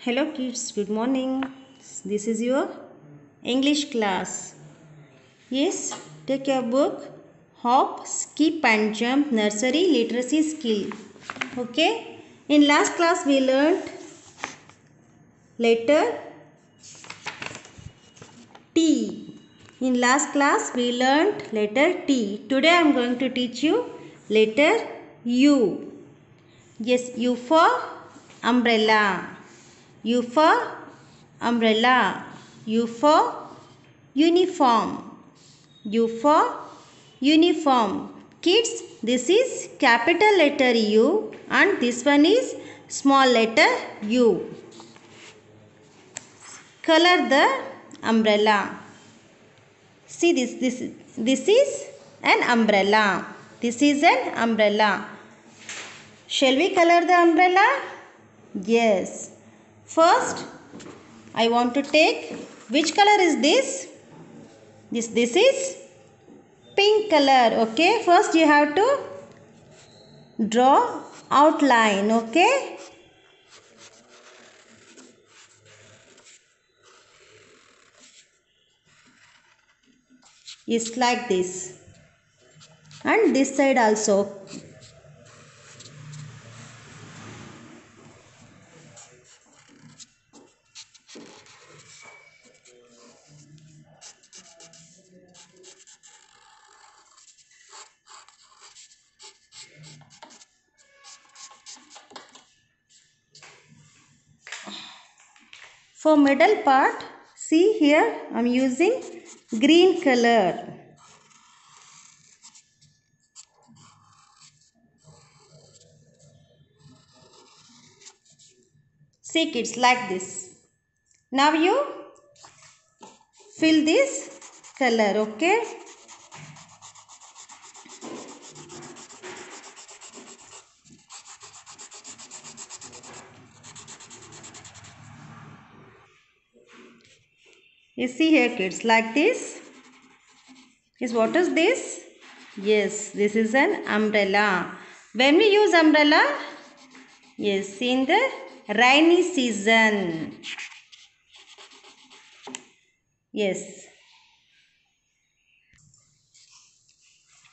Hello kids, good morning. This is your English class. Yes, take your book. Hop, skip and jump nursery literacy skill. Okay? In last class we learned letter T. In last class we learned letter T. Today I am going to teach you letter U. Yes, U for umbrella. U for umbrella. U for uniform. U for uniform. Kids, this is capital letter U and this one is small letter U. Color the umbrella. See this is an umbrella. This is an umbrella. Shall we color the umbrella? Yes. First, I want to take, which color is this? This is pink color. Okay. First you have to draw outline. Okay. It's like this. And this side also. For middle part, see here I am using green color. See kids, like this. Now you fill this color, okay? You see here kids, like this. Yes, what is this? Yes, this is an umbrella. When we use umbrella? Yes, in the rainy season. Yes.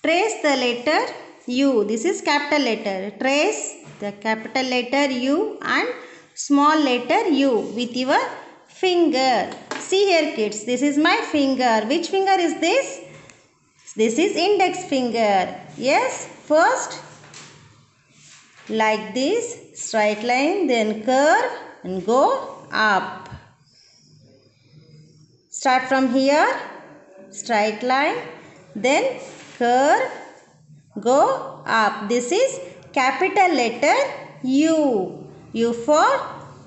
Trace the letter U. This is capital letter. Trace the capital letter U and small letter U with your finger. See here kids, this is my finger. Which finger is this? This is index finger. Yes, first like this, straight line, then curve and go up. Start from here, straight line, then curve, go up. This is capital letter U. U for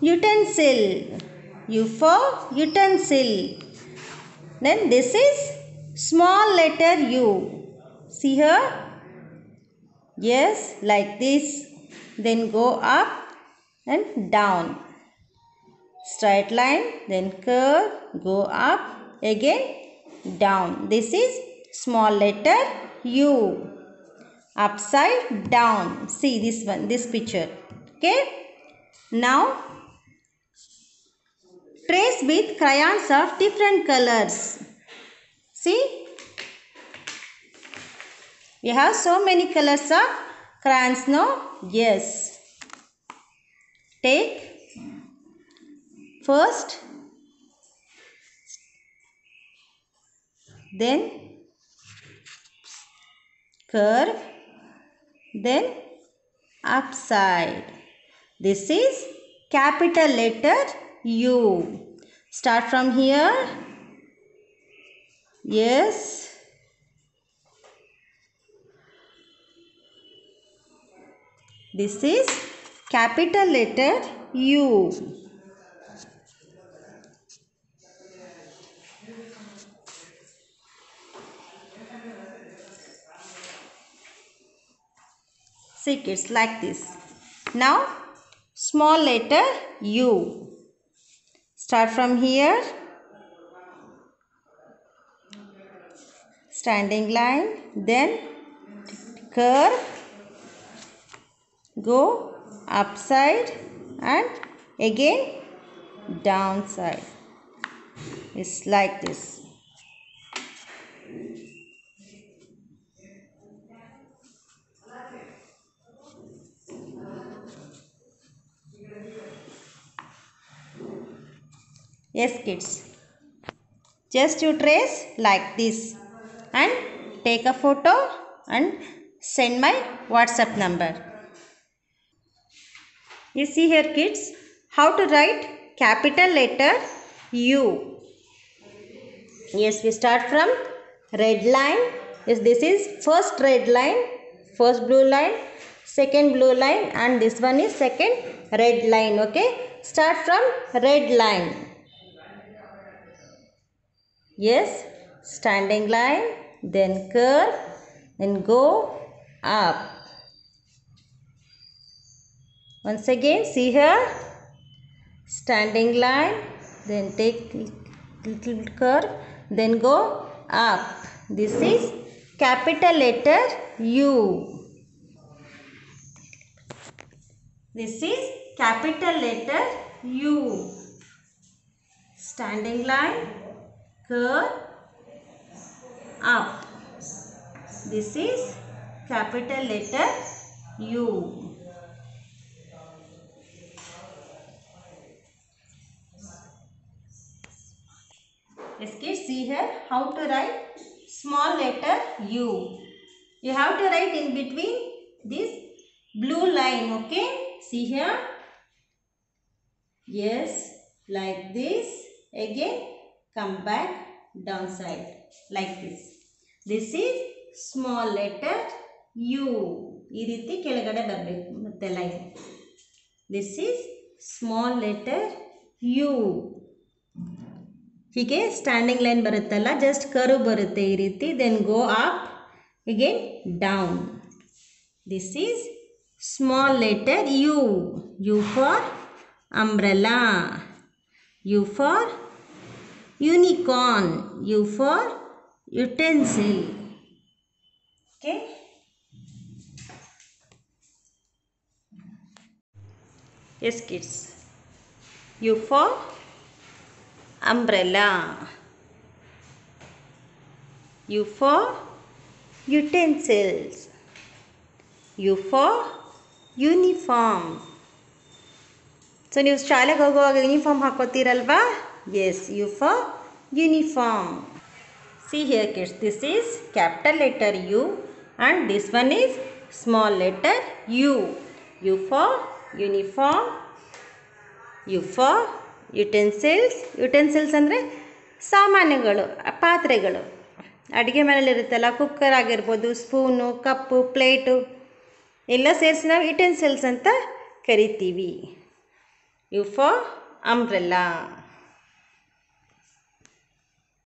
utensil. U for utensil. Then this is small letter U. See here? Yes, like this. Then go up and down. Straight line, then curve, go up, again down. This is small letter U. Upside down. See this one, this picture. Okay. Now, trace with crayons of different colors. See, we have so many colors of crayons, no? Yes. Take first, then curve, then upside. This is capital letter U. Start from here. Yes. This is capital letter U. See kids, like this. Now small letter U. Start from here. Standing line, then curve, go upside and again downside. It's like this. Yes, kids. Just you trace like this and take a photo and send my WhatsApp number. You see here, kids, how to write capital letter U. Yes, we start from red line. Yes, this is first red line, first blue line, second blue line, and this one is second red line. Okay, start from red line. Yes, standing line, then curve, then go up. Once again, see here, standing line, then take little curve, then go up. This is capital letter U. This is capital letter U. Standing line, curve, up. This is capital letter U. Yes, kids, see here how to write small letter U. You have to write in between this blue line, okay? See here. Yes, like this. Again, come back downside like this. This is small letter U. ಈ ರೀತಿ ಕೆಳಗಡೆ ಬರಬೇಕು ಮತ್ತೆ line. This is small letter U. ಹೀಗೆ standing line ಬರುತ್ತಲ್ಲ, just curve ಬರುತ್ತೆ ಈ ರೀತಿ, then go up, again down. This is small letter U. U for umbrella, U for unicorn, U for utensil. Okay. Yes, kids. U for umbrella, U for utensils, U for uniform. So ನೀವು ಶಾಲೆಗೆ ಹೋಗುವಾಗ uniform ಹಾಕೋತೀರಲ್ವಾ? Yes, U for uniform. See here kids, this is capital letter U and this one is small letter U. U for uniform, U for utensils. Utensils ಅಂದರೆ ಸಾಮಾನುಗಳು, ಪಾತ್ರೆಗಳು, ಅಡುಗೆ ಮನೇಲಿರುತ್ತಲ್ಲ, cooker ಆಗಿರ್ಬೋದು, ಸ್ಪೂನು, ಕಪ್ಪು, ಪ್ಲೇಟು ಎಲ್ಲ ಸೇರಿಸಿ ನಾವು ಯುಟೆನ್ಸಿಲ್ಸ್ ಅಂತ ಕರಿತೀವಿ. U for umbrella.